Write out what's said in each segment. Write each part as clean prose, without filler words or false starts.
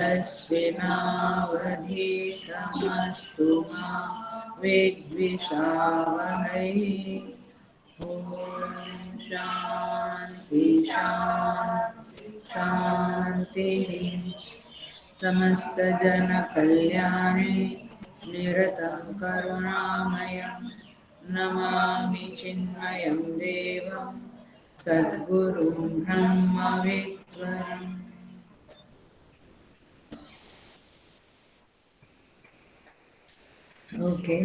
तस्विनावधीतमस्तु मा विद्विषावहै। ॐ शान्ति शान्ति शान्तिः। समस्तजनकल्याणे निरतं करुणामयं नमामि चिन्मयं देवं सद्गुरुं ब्रह्मविद्वरम्। Okay.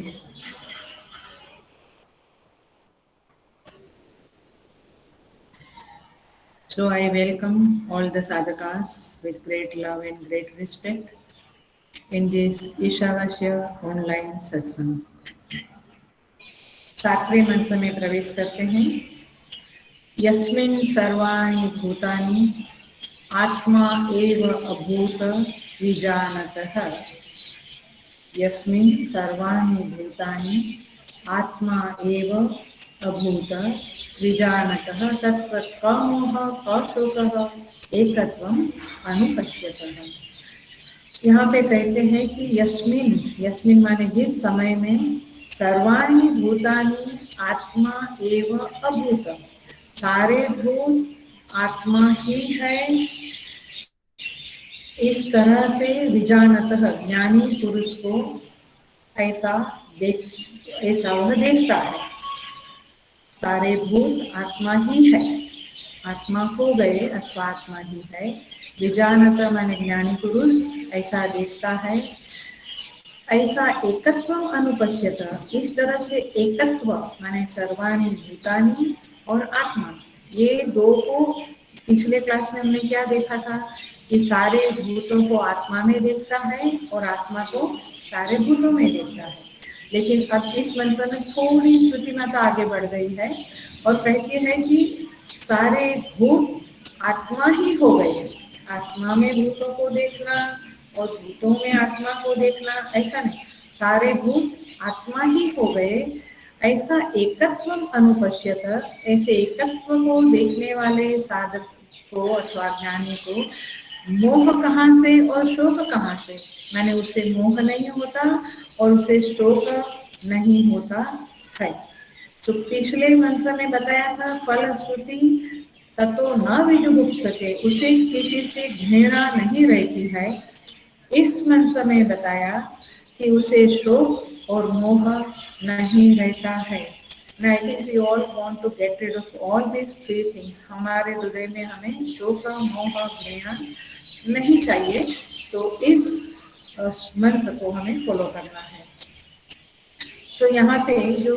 So I welcome all the sadhakas with great love and great respect in this Ishavasya online सत्संग। सातवें मंत्र में प्रवेश करते हैं। यस्मिन् सर्वाणि भूतानि आत्मा एव अभूत विजानतः। यस्मिन् सर्वाणि भूतानि आत्मा एव अभूत विजानतः तत्त्वमोहः अशोकः एकत्वम् अनुपश्यतः। यहाँ पे कहते हैं कि यस्मिन्, यस्मिन् माने जिस समय में सर्वाणि भूतानि आत्मा एव अभूत, सारे भूत आत्मा ही है, इस तरह से विजानतः ज्ञानी पुरुष को ऐसा वह देखता है। सारे भूत आत्मा ही है, आत्मा हो गए अथवा आत्मा ही है। विजानतः माने ज्ञानी पुरुष ऐसा देखता है। ऐसा एकत्व अनुपश्यत, इस तरह से एकत्व माने सर्वाणि भूतानि और आत्मा, ये दो को पिछले क्लास में हमने क्या देखा था कि सारे भूतों को आत्मा में देखता है और आत्मा को सारे भूतों में देखता है। लेकिन अब इस मंत्र में थोड़ी श्रुति माता आगे बढ़ गई है और कहती है कि सारे भूत आत्मा ही हो गए। आत्मा में भूतों को देखना और भूतों में आत्मा को देखना ऐसा नहीं, सारे भूत आत्मा ही हो गए। ऐसा एकत्व अनुपश्यत, ऐसे एकत्व को देखने वाले साधक को अथवा ज्ञानी को मोह कहाँ से और शोक कहाँ से, माने उसे मोह नहीं होता और उसे शोक नहीं होता है। तो पिछले मंत्र में बताया था फलश्रुति ततो न विजुगुप्सते, उसे किसी से घृणा नहीं रहती है। इस मंत्र में बताया कि उसे शोक और मोह नहीं रहता है। And I think we all want to get rid of all these three things. हमारे हृदय में हमें शोक, मोह, घृणा नहीं चाहिए। तो इस मंत्र को हमें फॉलो करना है। So यहाँ पे जो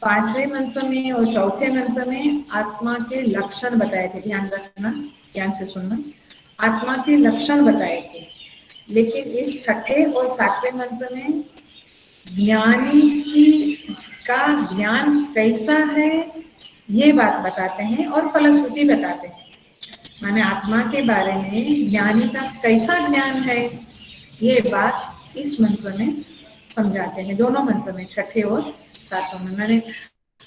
पांचवें मंत्र में और चौथे मंत्र में आत्मा के लक्षण बताए थे, ध्यान रखना, ध्यान से सुनना, आत्मा के लक्षण बताए थे। लेकिन इस छठे और सातवें मंत्र में ज्ञानी का ज्ञान कैसा है ये बात बताते हैं और फलश्रुति बताते हैं। माने आत्मा के बारे में ज्ञानी का कैसा ज्ञान है ये बात इस मंत्र में समझाते हैं। दोनों मंत्र में, छठे और सातवें में, माने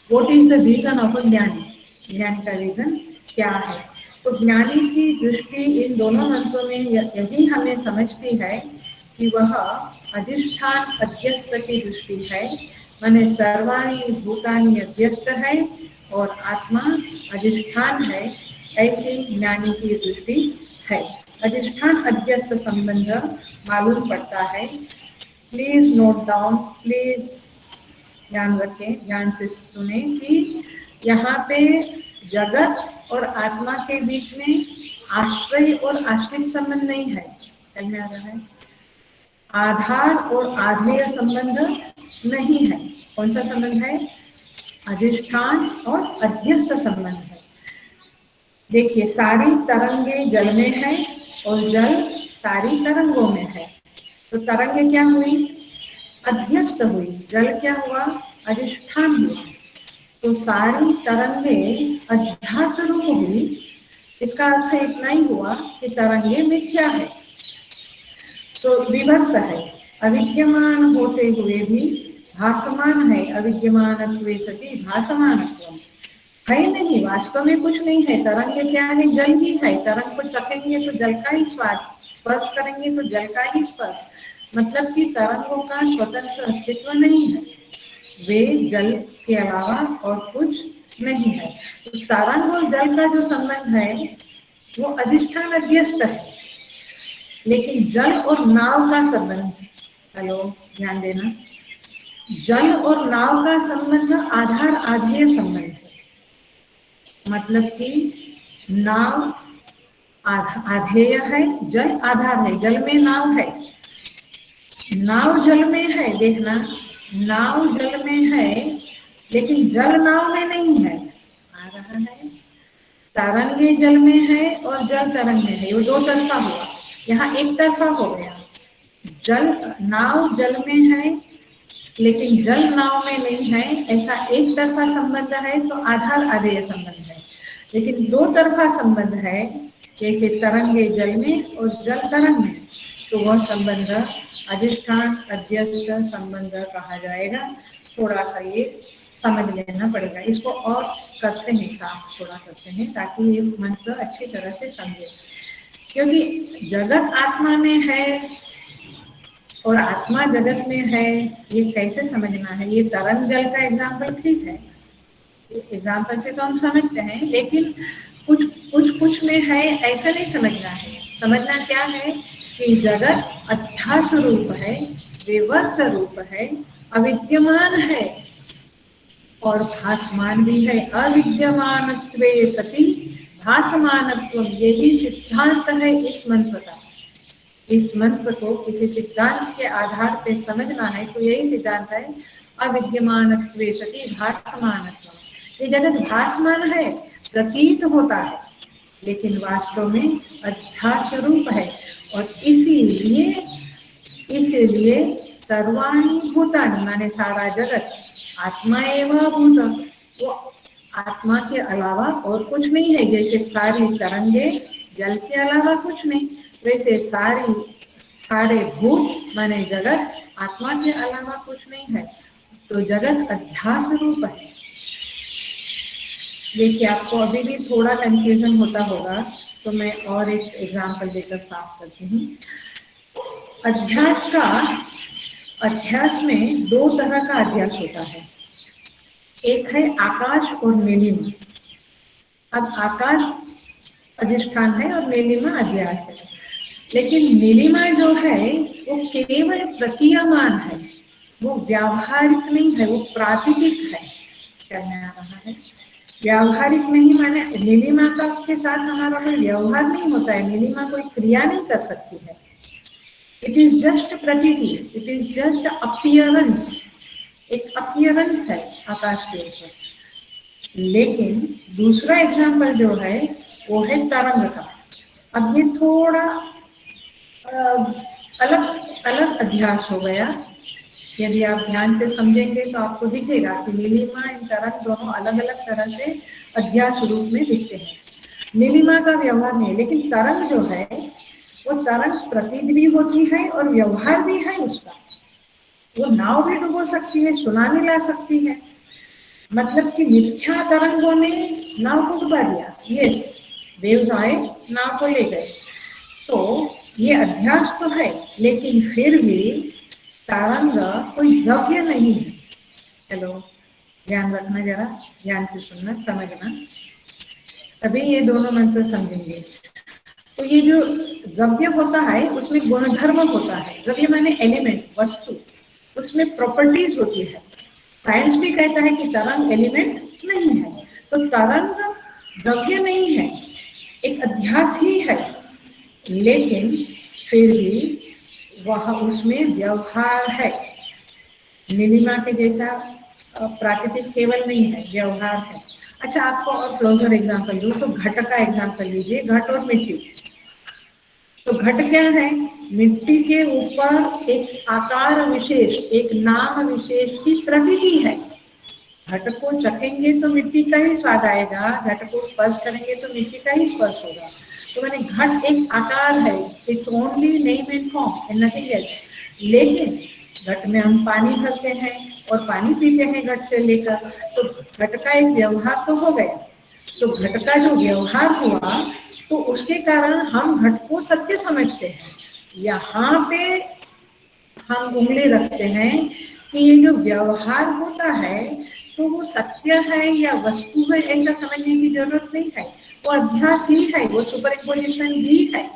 what is the reason of a ज्ञानी, ज्ञानी का रीजन क्या है। तो ज्ञानी की दृष्टि इन दोनों मंत्रों में यही हमें समझती है कि वह अधिष्ठान अध्यस्त की दृष्टि है, माने सर्वाणि भूतानि अध्यस्त है और आत्मा अधिष्ठान है, ऐसी ज्ञानी की दृष्टि है। अधिष्ठान अध्यस्त संबंध मालूम पड़ता है। प्लीज नोट डाउन, प्लीज ध्यान रखें, ध्यान से सुने कि यहाँ पे जगत और आत्मा के बीच में आश्रय और आश्रित संबंध नहीं है। समझ में आ रहा है? आधार और आधेय संबंध नहीं है। कौन सा संबंध है? अधिष्ठान और अध्यस्त संबंध है। देखिए, सारी तरंगे जल में है और जल सारी तरंगों में है। तो तरंगे क्या हुई? अध्यस्त हुई। जल क्या हुआ? अधिष्ठान हुआ। तो सारी तरंगे अध्यास रूप हुई। इसका अर्थ इतना ही हुआ कि तरंगे मिथ्या है, तो विभक्त है, अविद्यमान होते हुए भी भासमान है। अविद्यमानत्वे सति भासमानत्वम्। है नहीं, वास्तव में कुछ नहीं है। तरंग क्या है? जल ही है। तरंग को चखेंगे तो जल का ही स्वाद, स्पर्श करेंगे तो जल का ही स्पर्श, मतलब कि तरंगों का स्वतंत्र अस्तित्व नहीं है, वे जल के अलावा और कुछ नहीं है। तो तरंग और जल का जो संबंध है वो अधिष्ठान अध्यस्त है, लेकिन जल और नाव का संबंध, हेलो ध्यान देना, जल और नाव का संबंध आधार आधेय संबंध है। मतलब कि नाव आधेय है, जल आधार है। जल में नाव है, नाव जल में है, देखना, नाव जल में है लेकिन जल नाव में नहीं है। आ रहा है, तरंगे जल में है और जल तरंग में है, वो दो तरफा हुआ, यहाँ एक तरफा हो गया। जल नाव जल में है लेकिन जल नाव में नहीं है, ऐसा एक तरफा संबंध है तो आधार आधेय संबंध है। लेकिन दो तरफा संबंध है, जैसे तरंगे जल में और जल तरंग में, तो वह संबंध अधिष्ठान अध्यस्त संबंध कहा जाएगा। थोड़ा सा ये समझ लेना पड़ेगा, इसको और करते हैं, साफ थोड़ा करते हैं ताकि ये मंत्र अच्छी तरह से समझे। क्योंकि जगत आत्मा में है और आत्मा जगत में है, ये कैसे समझना है। ये तरंग जल का एग्जाम्पल ठीक है, एग्जाम्पल से तो हम समझते हैं, लेकिन कुछ में है ऐसा नहीं समझना है। समझना क्या है कि जगत अध्यास रूप है, विवर्त रूप है, अविद्यमान है और भासमान भी है। अविद्यमानत्वे सति भासमानत्व, यही सिद्धांत है इस मंत्र का। इस मंत्र को किसी सिद्धांत के आधार पे समझना है तो यही सिद्धांत है, अविद्यमानत्वे सति भासमानत्व। ये जगत भासमान है, प्रतीत होता है, लेकिन वास्तव में अध्यास रूप है। और इसीलिए सर्वाणि भूतानि माने सारा जगत आत्मा एवं भूत, वो आत्मा के अलावा और कुछ नहीं है। जैसे सारी तरंगे जल के अलावा कुछ नहीं, वैसे सारे भूत माने जगत आत्मा के अलावा कुछ नहीं है। तो जगत अध्यास रूप है। देखिए, आपको अभी भी थोड़ा कंफ्यूजन होता होगा तो मैं और एक एग्जाम्पल देकर साफ करती हूँ। अध्यास में दो तरह का अध्यास होता है, एक है आकाश और नीलिमा। अब आकाश अधिष्ठान है और नीलिमा अध्यास है, लेकिन नीलिमा जो है वो केवल प्रतीयमान है, वो व्यावहारिक नहीं है, वो प्राकृतिक है। कहने आ रहा है व्यावहारिक नहीं, माने नीलिमा का के साथ हमारा कोई व्यवहार नहीं होता है, नीलिमा कोई क्रिया नहीं कर सकती है। इट इज जस्ट प्रतीति, इट इज जस्ट अपीयरेंस, एक अपीयरेंस है आकाश के ऊपर। लेकिन दूसरा एग्जाम्पल जो है वो है तरंग का। अब ये थोड़ा अलग अध्यास हो गया। यदि आप ध्यान से समझेंगे तो आपको दिखेगा कि नीलिमा एवं तरंग दोनों अलग अलग तरह से अध्यास रूप में दिखते हैं। नीलिमा का व्यवहार नहीं, लेकिन तरंग जो है वो तरंग प्रतीत भी होती है और व्यवहार भी है उसका। वो नाव भी डुबो सकती है, सुनामी ला सकती है, मतलब कि मिथ्या तरंगों ने नाव को डुबा दिया। यस, वेव्स आए, नाव को ले गए। तो ये अध्यास तो है, लेकिन फिर भी तरंग कोई द्रव्य नहीं है। हेलो, ध्यान रखना, जरा ध्यान से सुनना, समझना, तभी ये दोनों मंत्र समझेंगे। तो ये जो द्रव्य होता है उसमें गुणधर्म होता है। द्रव्य माने एलिमेंट, वस्तु, उसमें प्रॉपर्टीज होती है। साइंस भी कहता है कि तरंग एलिमेंट नहीं है, तो तरंग द्रव्य नहीं है, एक अध्यास ही है, लेकिन फिर भी वह उसमें व्यवहार है। नीलिमा के जैसा प्राकृतिक केवल नहीं है, व्यवहार है। अच्छा, आपको और क्लोजर एग्जांपल दूं तो घट का एग्जांपल लीजिए, घट और मिट्टी। तो घट क्या है? मिट्टी के ऊपर एक आकार विशेष, एक नाम विशेष की प्रतीति है। घट को चखेंगे तो मिट्टी का ही स्वाद आएगा, घट को स्पर्श करेंगे तो मिट्टी का ही स्पर्श होगा। तो मैंने घट एक आकार है, it's only name and form and nothing else. लेकिन घट में हम पानी भरते हैं और पानी पीते हैं घट से लेकर, तो घट का एक व्यवहार तो हो गया। तो घट का जो व्यवहार हुआ तो उसके कारण हम घट को सत्य समझते हैं। यहाँ पे हम उंगली रखते हैं कि ये जो व्यवहार होता है तो वो सत्य है या वस्तु है, ऐसा समझने की जरूरत नहीं है। वो अध्यास ही है, वो सुपरइम्पोजिशन ही है।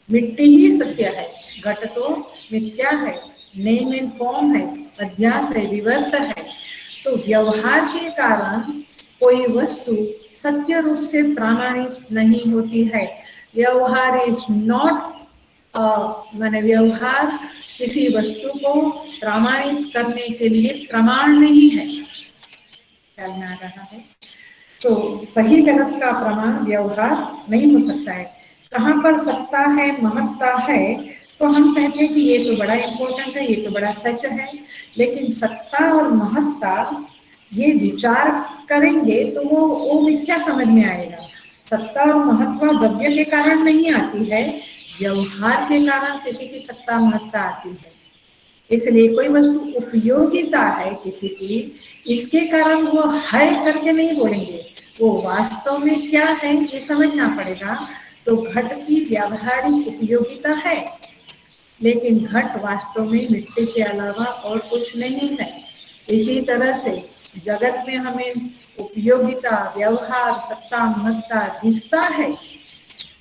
मिट्टी ही सत्य है, घट तो मिथ्या है, नेम एंड फॉर्म है, अध्यास है, विवर्त है। तो व्यवहार के कारण कोई वस्तु सत्य रूप से प्रामाणिक नहीं होती है। व्यवहार इज नॉट माने व्यवहार किसी वस्तु को प्रमाणित करने के लिए प्रमाण नहीं है। ख्याल में आ रहा है? तो सही गलत का प्रमाण व्यवहार नहीं हो सकता है। कहाँ पर सत्ता है, महत्ता है, तो हम कहते हैं कि ये तो बड़ा इम्पोर्टेंट है, ये तो बड़ा सच है। लेकिन सत्ता और महत्ता ये विचार करेंगे तो वो मिथ्या समझ में आएगा। सत्ता और महत्ता द्रव्य के कारण नहीं आती है, व्यवहार के कारण किसी की सत्ता महत्ता आती है। इसलिए कोई वस्तु उपयोगिता है किसी की, इसके कारण वो है करके नहीं बोलेंगे, वो वास्तव में क्या है ये समझना पड़ेगा। तो घट की व्यावहारिक उपयोगिता है, लेकिन घट वास्तव में मिट्टी के अलावा और कुछ नहीं है। इसी तरह से जगत में हमें उपयोगिता, व्यवहार, सत्ता, महत्ता दिखता है,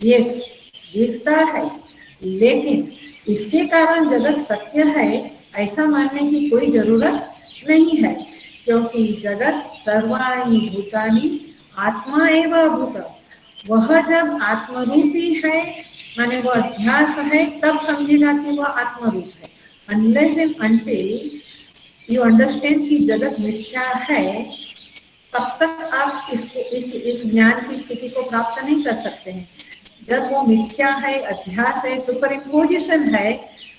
यस दिखता है, लेकिन इसके कारण जगत सत्य है ऐसा मानने की कोई जरूरत नहीं है, क्योंकि जगत सर्वाणि भूतानि आत्मा एवं भूत। वह जब आत्मरूपी है, माने वह अध्यास है, तब समझेगा कि वह आत्मरूप है। Unless and until you understand कि जगत मिथ्या है, तब तक आप इसको इस ज्ञान की स्थिति को प्राप्त नहीं कर सकते हैं। जब वो मिथ्या है, अध्यास है, सुपर इम्पोजिशन है,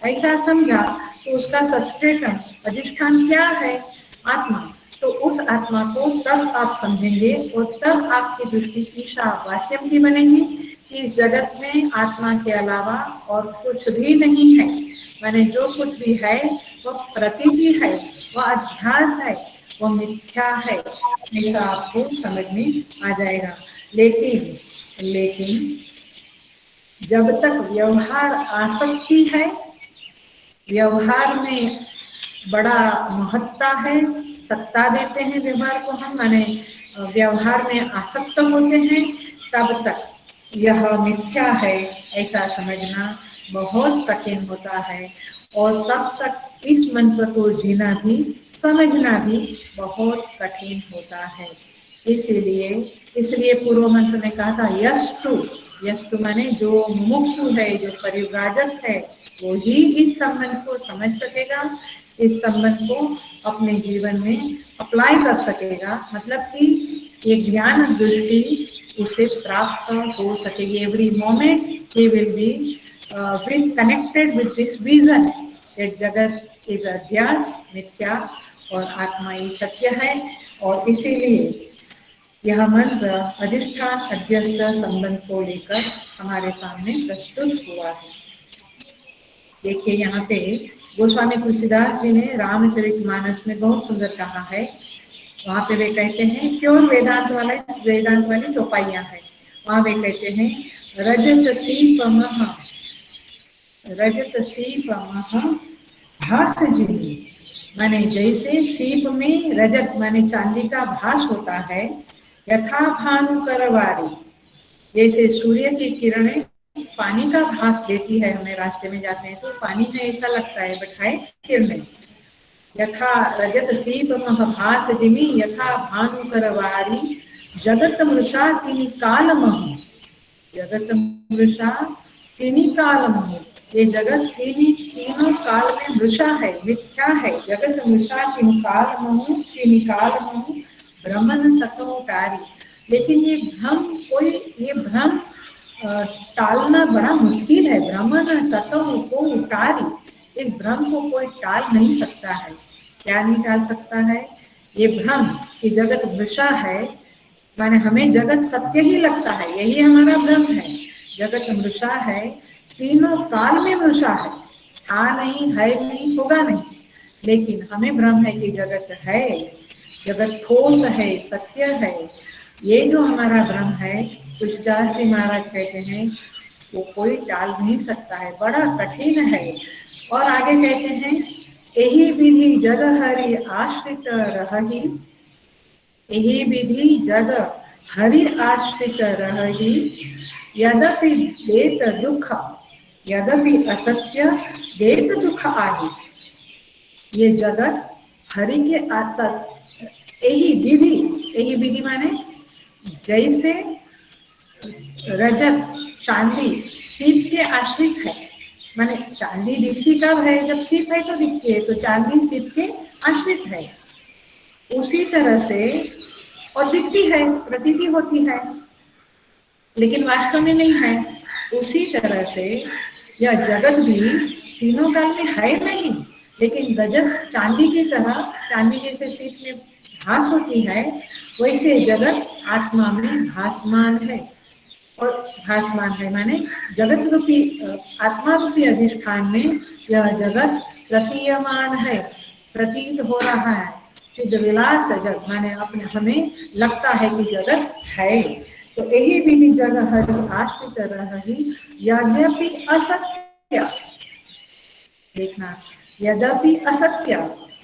ऐसा समझा तो उसका सब्सट्रेटम अधिष्ठान क्या है? आत्मा। तो उस आत्मा को तब आप समझेंगे और तब आपकी दृष्टि ईशावास्यम की बनेगी कि इस जगत में आत्मा के अलावा और कुछ भी नहीं है। माने जो कुछ भी है वह प्रतीति है, वह अध्यास है, वह मिथ्या है, ऐसा आपको समझ में आ जाएगा। लेकिन जब तक व्यवहार आसक्ति है, व्यवहार में बड़ा महत्ता है, सत्ता देते हैं व्यवहार को हम, माने व्यवहार में आसक्त होते हैं, तब तक यह मिथ्या है ऐसा समझना बहुत कठिन होता है। और तब तक इस मंत्र को जीना भी, समझना भी बहुत कठिन होता है। इसलिए पूर्व मंत्र में कहा था यस्तु माने जो मुमुक्षु है, जो परिव्राजक है, वो ही इस संबंध को समझ सकेगा, इस संबंध को अपने जीवन में अप्लाई कर सकेगा। मतलब कि ये ज्ञान दृष्टि उसे प्राप्त हो सकेगी। Every moment he will be connected with this vision that जगत इज अध्यास, मिथ्या और आत्मा ही सत्य है। और इसीलिए यह मंत्र अधिष्ठान अध्यस्त संबंध को लेकर हमारे सामने प्रस्तुत हुआ है। देखिए यहाँ पे गोस्वामी तुलसीदास जी ने रामचरितमानस में बहुत सुंदर कहा है। वहाँ पे वे कहते हैं, प्योर वेदांत वाली चौपाइयाँ हैं। वहाँ वे कहते हैं, रजत सीप भास जिनी, माने जैसे सीप में रजत माने चांदी का भास होता है, यथा भानु करवारी, जैसे सूर्य की किरणें पानी का भास देती है हमें, रास्ते में जाते हैं तो पानी है ऐसा लगता है, बट है किरणें। यथा रजत सीप भास जिमी यथा भानु करवारी, जगत मृषा तिनि काल महु, जगत मृषा तिनि काल महु, ये जगत तीनों काल में मृषा है, मिथ्या है। जगत मृषा तिनि काल महु भ्रमन सतो टारी। लेकिन ये भ्रम टालना बड़ा मुश्किल है। भ्रमण सतो को उतारी, इस भ्रम को कोई टाल नहीं सकता है। क्या नहीं टाल सकता है? ये भ्रम कि जगत मृषा है, माने हमें जगत सत्य ही लगता है, यही हमारा भ्रम है। जगत मृषा है, तीनों काल में मृषा है। था नहीं, है नहीं, होगा नहीं, लेकिन हमें भ्रम है कि जगत है, जगत ठोस है, सत्य है। ये जो हमारा भ्रम है, तुलसीदास जी महाराज कहते हैं, वो कोई टाल नहीं सकता है, बड़ा कठिन है। और आगे कहते हैं, यही विधि जग हरि आश्रित रही, यही विधि जग हरि आश्रित रही, यद्यपि देत दुख, यद्यपि असत्य देत दुख आही। ये जगत हरि के यही विधि, यही विधि माने जैसे रजत चांदी सीप के आश्रित है, माने चांदी दिखती कब है, जब सीप है तो दिखती है, तो चांदी सीप के आश्रित है। उसी तरह से, और दिखती है, प्रतीति होती है, लेकिन वास्तव में नहीं है। उसी तरह से यह जगत भी तीनों काल में है नहीं, लेकिन रजत चांदी की तरह, चांदी जैसे सीप में भास होती है, वैसे जगत आत्मा में भासमान है। और भासमान है माने जगत रूपी, आत्मा रूपी अधिष्ठान में यह जगत प्रतीयमान है, प्रतीत हो रहा है। चिद विलास जग माने अपने हमें लगता है कि जगत है। तो यही विधि जग हरि आश्रित रही, यद्यपि असत्य, देखना, यद्यपि असत्य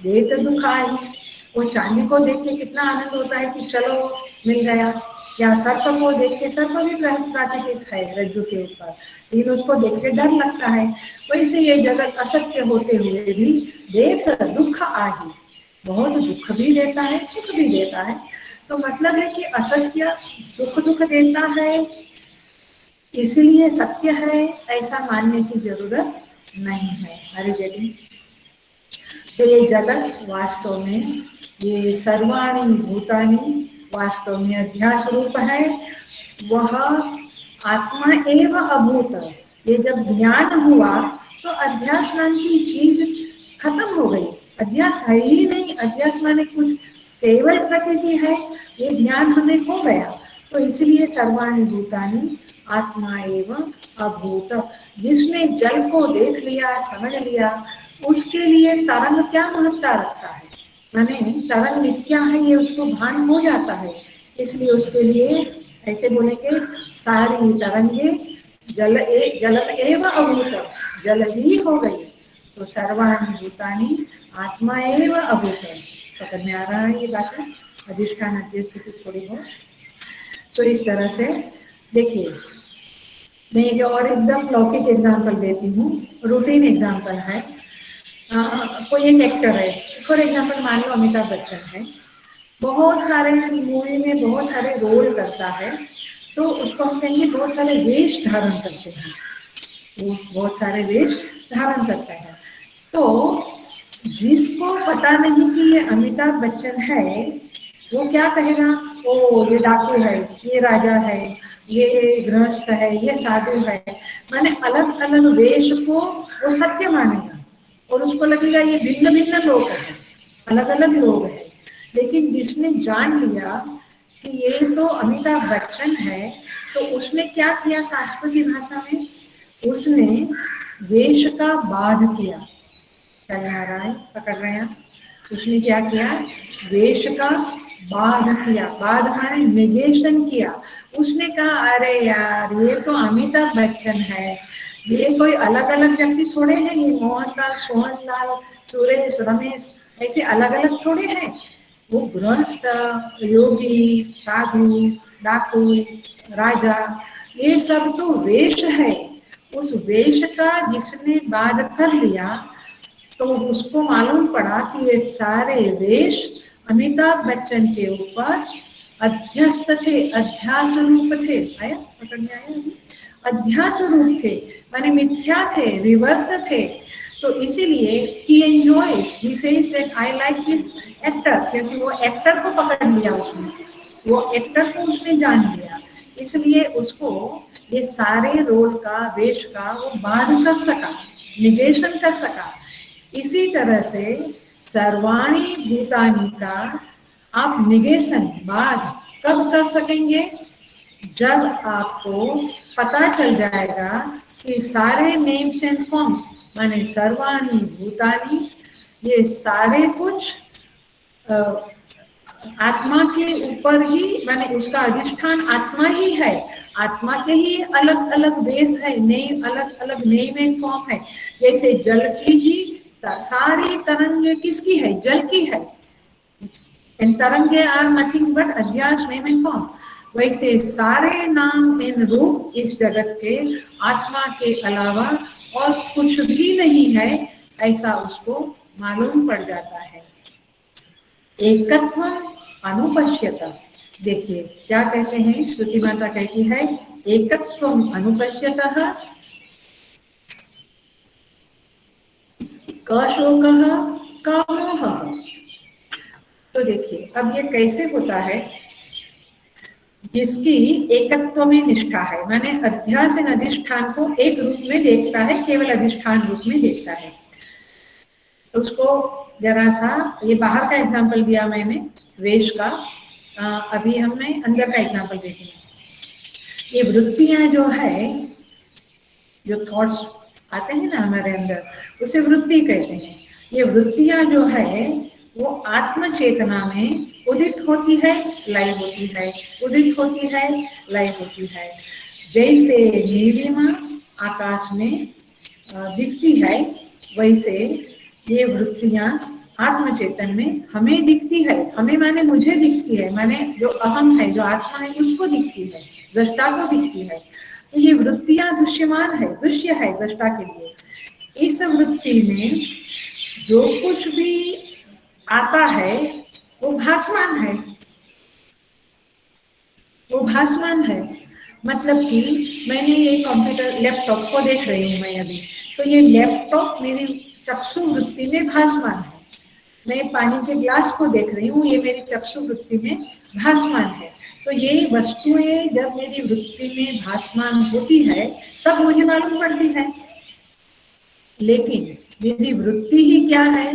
देत दुखाई। वो चांदी को देख के कितना आनंद होता है कि चलो मिल गया, या सर्प को देख के, सर्प भी प्राकृतिक है रज्जु के ऊपर, लेकिन उसको देख के डर लगता है। वैसे ये जगत असत्य होते हुए भी देत दुख आही, बहुत दुख भी देता है, सुख भी देता है। तो मतलब है कि असत्य सुख दुख देता है, इसलिए सत्य है, ऐसा मानने की जरूरत नहीं है। हमारी जगह तो ये जगत वास्तव में, ये सर्वाणी भूतानि वास्तव में अध्यास रूप है। वह आत्मा एवं अभूत। ये जब ज्ञान हुआ तो अध्यास नाम की चीज खत्म हो गई, अध्यास है ही नहीं। अध्यास माने कुछ केवल प्रकृति है, ये ज्ञान हमें हो गया। तो इसलिए सर्वाणी भूतानि आत्मा एवं अभूत। जिसने जल को देख लिया, समझ लिया, उसके लिए तरंग क्या महत्ता रखता है, माने तरंग मिथ्या है, ये उसको भान हो जाता है। इसलिए उसके लिए ऐसे बोलेंगे, सारी तरंगे जल एवं अभूत, जल ही हो गई। तो सर्वाणि भूतानि आत्मा एवं अभूत। पकड़ में आ रहा है ये बातें, अधिष्ठान अध्यस्थिति थोड़ी बहुत। तो इस तरह से देखिए, मैं एक और एकदम लौकिक एग्जाम्पल देती हूँ, रूटीन एग्जाम्पल है। कोई एक एक्टर है, फॉर एग्जाम्पल मान लो अमिताभ बच्चन है, बहुत सारे मूवी में बहुत सारे रोल करता है, तो उसको हम कहेंगे बहुत सारे वेश धारण करते हैं, वो बहुत सारे वेश धारण करते हैं। तो जिसको पता नहीं कि ये अमिताभ बच्चन है, वो क्या कहेगा, ओ ये डाकू है, ये राजा है, ये गृहस्थ है, ये साधु है, माने अलग अलग वेश को वो सत्य मानेगा, और उसको लगेगा ये भिन्न भिन्न लोग हैं, अलग अलग लोग हैं। लेकिन जिसने जान लिया कि ये तो अमिताभ बच्चन है, तो उसने क्या किया, शास्त्र की भाषा में उसने वेश का बाध किया। क्या आ रहा है, पकड़ रहे हैं? उसने क्या किया, वेश का बाध किया। बाध माने निगेशन किया। उसने कहा अरे यार ये तो अमिताभ बच्चन है, ये कोई अलग अलग व्यक्ति थोड़े हैं, ये मोहनलाल, सोहनलाल, सुरेश, रमेश ऐसे अलग अलग थोड़े हैं। वो गृहस्थ, योगी, साधु, डाकू, राजा, ये सब तो वेश है। उस वेश का जिसने बाध कर लिया, तो उसको मालूम पड़ा कि ये सारे वेश अमिताभ बच्चन के ऊपर अध्यस्त थे, अध्यास रूप थे। आया, पकड़ में आया? अध्यास रूप थे, माने मिथ्या थे, विवर्त थे। तो इसीलिए he enjoys, he says that I like this actor, क्योंकि वो एक्टर को पकड़ लिया उसने, वो एक्टर को उसने जान लिया, इसलिए उसको ये सारे रोल का, वेश का वो बाध कर सका, निगेशन कर सका। इसी तरह से सर्वाणी भूतानि का आप निगेशन, बाध कब कर सकेंगे, जब आपको पता चल जाएगा कि सारे नेम्स एंड फॉर्म्स माने सर्वाणी भूतानि, ये सारे कुछ आत्मा के ऊपर ही, माने उसका अधिष्ठान आत्मा ही है। आत्मा के ही अलग अलग बेस है, नेम अलग अलग नेम एंड फॉर्म है। जैसे जल की ही सारी तरंगे किसकी है? जल की है। एंड तरंगे आर नथिंग बट अध्यास नेम एंड फॉर्म। वैसे सारे नाम इन रूप इस जगत के आत्मा के अलावा और कुछ भी नहीं है, ऐसा उसको मालूम पड़ जाता है। एकत्व अनुपश्यता, देखिए क्या कहते हैं, श्रुति माता कहती है एकत्व अनुपश्यतः कशोकः कामोहः। तो देखिए अब ये कैसे होता है, जिसकी एकत्व में निष्ठा है, माने अध्यास अधिष्ठान को एक रूप में देखता है, केवल अधिष्ठान रूप में देखता है। तो उसको जरा सा, ये बाहर का एग्जाम्पल दिया मैंने वेश का, अभी हमने अंदर का एग्जाम्पल देखेंगे। ये वृत्तियां जो है, जो थॉट्स आते हैं ना हमारे अंदर, उसे वृत्ति कहते हैं। ये वृत्तियां जो है वो आत्म चेतना में उदित होती है, लय होती है, उदित होती है, लय होती है। जैसे नीलिमा आकाश में दिखती है, वैसे ये वृत्तियां आत्म चेतन में हमें दिखती है। हमें माने मुझे दिखती है, माने जो अहम है, जो आत्मा है, उसको दिखती है, दृष्टा को दिखती है। तो ये वृत्तियां दृश्यमान है, दृश्य है दृष्टा के लिए। इस वृत्ति में जो कुछ भी आता है वो भासमान है, वो भासमान है। मतलब कि मैंने ये कंप्यूटर लैपटॉप को देख रही हूँ मैं अभी, तो ये लैपटॉप मेरी चक्षु वृत्ति में भासमान है। मैं पानी के ग्लास को देख रही हूँ, ये मेरी चक्षु वृत्ति में भासमान है। तो ये वस्तुएं जब मेरी वृत्ति में भासमान होती है तब मुझे मालूम पड़ती है। लेकिन मेरी वृत्ति ही क्या है?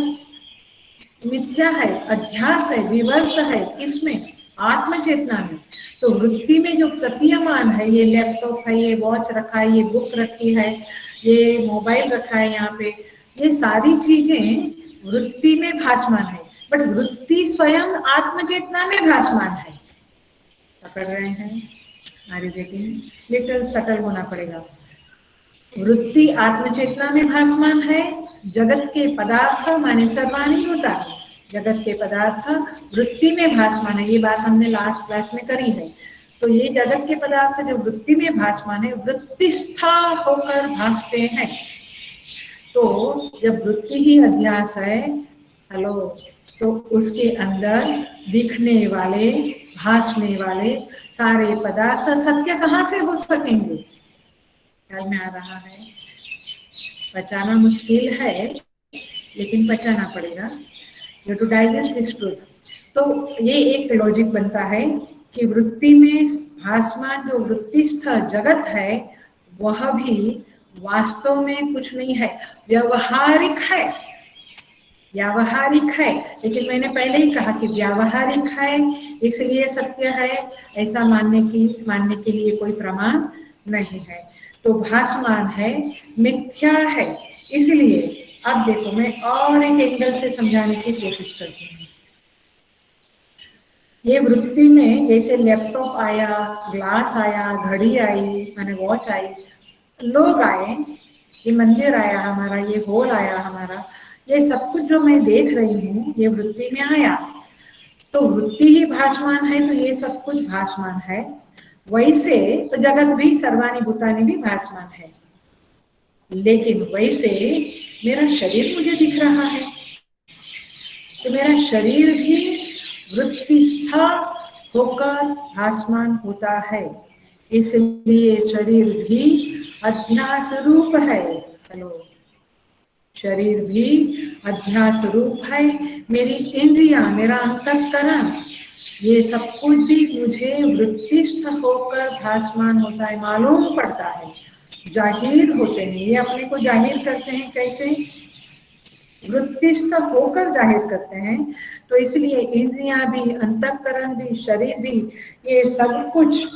मिथ्या है, अध्यास है, विवर्त है। किसमें? आत्मचेतना में। तो वृत्ति में जो प्रतीयमान है, ये लैपटॉप है, ये वॉच रखा है, ये बुक रखी है, ये मोबाइल रखा है यहाँ पे, ये सारी चीजें वृत्ति में भासमान है। बट वृत्ति स्वयं आत्मचेतना में भासमान है। पकड़ रहे हैं? आगे देखें, लिटिल सटल होना पड़ेगा। वृत्ति आत्मचेतना में भासमान है, जगत के पदार्थ माने सर्वाणी होता है, जगत के पदार्थ वृत्ति में भासमान है। ये बात हमने लास्ट क्लास में करी है। तो ये जगत के पदार्थ जो वृत्ति में भासमान है, वृत्तिस्था होकर भासते हैं। तो जब वृत्ति ही अध्यास है, हेलो, तो उसके अंदर दिखने वाले, भासने वाले सारे पदार्थ सत्य कहाँ से हो सकेंगे? ख्याल में आ रहा है? पचाना मुश्किल है, लेकिन पचाना पड़ेगा। You to digest this truth. तो ये एक लॉजिक बनता है कि वृत्ति में भासमान जो वृत्तिस्थ जगत है, वह भी वास्तव में कुछ नहीं है, व्यवहारिक है। व्यावहारिक है, लेकिन मैंने पहले ही कहा कि व्यावहारिक है इसलिए सत्य है, ऐसा मानने के लिए कोई प्रमाण नहीं है। तो भासमान है, मिथ्या है। इसलिए अब देखो, मैं और एक एंगल से समझाने की कोशिश करती हूँ। ये वृत्ति में जैसे लैपटॉप आया, ग्लास आया, घड़ी आई, माने वॉच आई, लोग आए, ये मंदिर आया हमारा, ये हॉल आया हमारा, ये सब कुछ जो मैं देख रही हूँ ये वृत्ति में आया। तो वृत्ति ही भासमान है, तो ये सब कुछ भासमान है। वैसे तो जगत भी, सर्वाणी भूतानि भी भासमान है। लेकिन वैसे मेरा शरीर मुझे दिख रहा है, तो मेरा शरीर भी वृत्तिस्थ होकर भासमान होता है। इसलिए शरीर भी अध्यास रूप है। हेलो, शरीर भी अध्यास रूप है। मेरी इंद्रियां, मेरा अंतःकरण, ये सब कुछ भी मुझे वृत्तिस्थ होकर भासमान होता है, मालूम पड़ता है, जाहिर होते हैं। ये अपने को जाहिर करते हैं कैसे? वृत्तिस्थ होकर जाहिर करते हैं। तो इसलिए इंद्रियां भी, अंतःकरण भी, शरीर भी, ये सब कुछ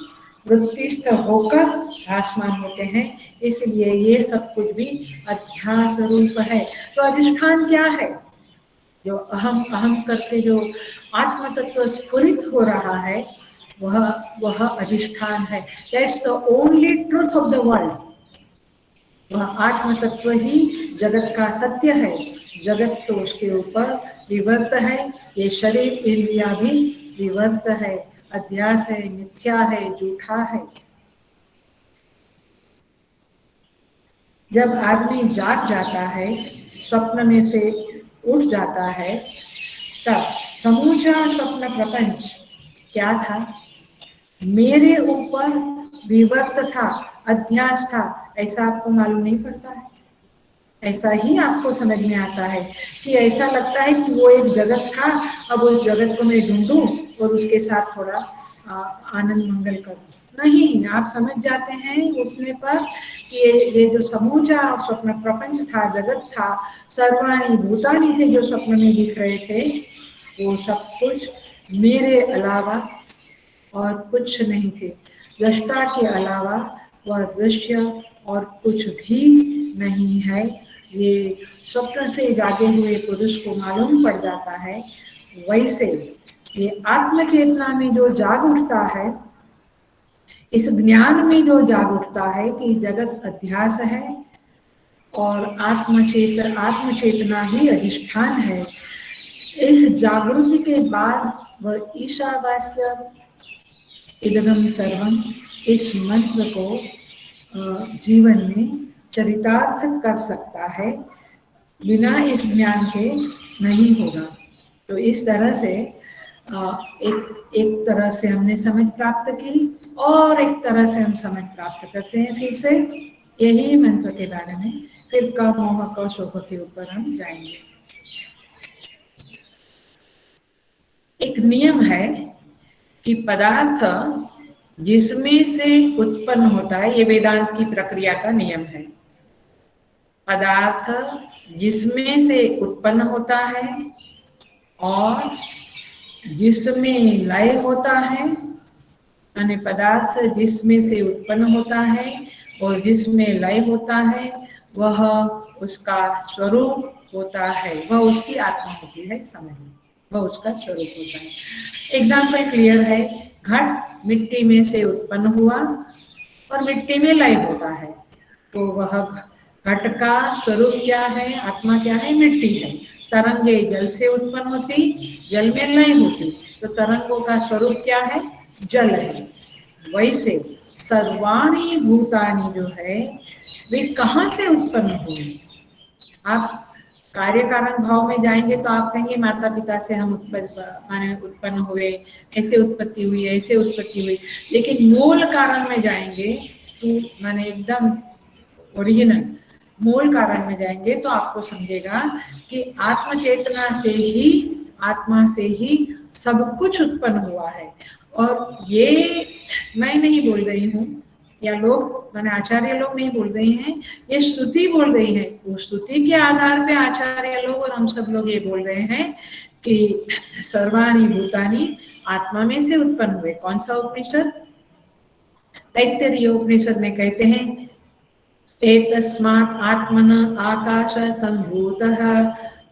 वृत्तिस्थ होकर भासमान होते हैं। इसलिए ये सब कुछ भी अध्यास रूप है। तो अधिष्ठान क्या है? जो अहम अहम करके जो आत्म तत्व स्फुरित हो रहा है, वह वह अधिष्ठान है। That's the only truth of the world. वह आत्म तत्व ही जगत का सत्य है। जगत तो उसके ऊपर विवर्त है। ये शरीर इंद्रिया भी विवर्त है, अध्यास है, मिथ्या है, झूठा है। जब आदमी जाग जाता है, स्वप्न में से उठ जाता है, तब समूचा स्वप्न प्रपंच क्या था? मेरे ऊपर विवर्त था, अध्यास था, ऐसा आपको मालूम नहीं पड़ता है। ऐसा ही आपको समझ में आता है कि ऐसा लगता है कि वो एक जगत था, अब उस जगत को मैं ढूंढूं और उसके साथ थोड़ा आनंद मंगल करूं। नहीं, आप समझ जाते हैं उठने पर कि ये जो समूचा स्वप्न प्रपंच था, जगत था, सर्वाणी भूतानी थे जो स्वप्न में दिख रहे थे, वो सब कुछ मेरे अलावा और कुछ नहीं थे। दृष्टा के अलावा वह दृश्य और कुछ भी नहीं है। ये स्वप्न से जागे हुए पुरुष को मालूम पड़ जाता है। वैसे ये आत्मचेतना में जो जाग उठता है, इस ज्ञान में जो जाग उठता है कि जगत अध्यास है और आत्मचेतना ही अधिष्ठान है, इस जागृति के बाद वह ईशावास्य इदगम सर्वम, इस मंत्र को जीवन में चरितार्थ कर सकता है। बिना इस ज्ञान के नहीं होगा। तो इस तरह से एक तरह से हमने समझ प्राप्त की और एक तरह से हम समझ प्राप्त करते हैं फिर से यही मंत्र के बारे में। फिर का मोह का शोक के ऊपर हम जाएंगे। एक नियम है कि पदार्थ जिसमें से उत्पन्न होता है, ये वेदांत की प्रक्रिया का नियम है। पदार्थ जिसमें से उत्पन्न होता है और जिसमें लय होता है, यानी पदार्थ जिसमें से उत्पन्न होता है और जिसमें लय होता है, वह उसका स्वरूप होता है, वह उसकी आत्मा होती है। समझ लो, वह उसका स्वरूप होता है। एग्जाम्पल क्लियर है। घट मिट्टी में से उत्पन्न हुआ और मिट्टी में लय होता है, तो वह घट का स्वरूप क्या है, आत्मा क्या है, मिट्टी है। तरंगे जल से उत्पन्न होती, जल में लय होती, तो तरंगों का स्वरूप क्या है, जल है। वैसे सर्वाणी भूतानि जो है वे कहाँ से उत्पन्न हुए? आप कार्य कारण भाव में जाएंगे तो आप कहेंगे माता पिता से हम उत्पन्न हुए, ऐसे उत्पत्ति हुई, ऐसे उत्पत्ति हुई। लेकिन मूल कारण में जाएंगे तो माने एकदम ओरिजिनल मूल कारण में जाएंगे तो आपको समझेगा कि आत्म चेतना से ही, आत्मा से ही सब कुछ उत्पन्न हुआ है। और ये मैं नहीं बोल रही हूँ, या लोग माने आचार्य लोग नहीं बोल रहे हैं, ये श्रुति बोल रही है। वो श्रुति के आधार पे आचार्य लोग और हम सब लोग ये बोल रहे हैं कि सर्वाणी भूतानि आत्मा में से उत्पन्न हुए। कौन सा उपनिषद? तैत्तिरीय उपनिषद में कहते हैं एतस्मात् आत्मन आकाश संभूतः,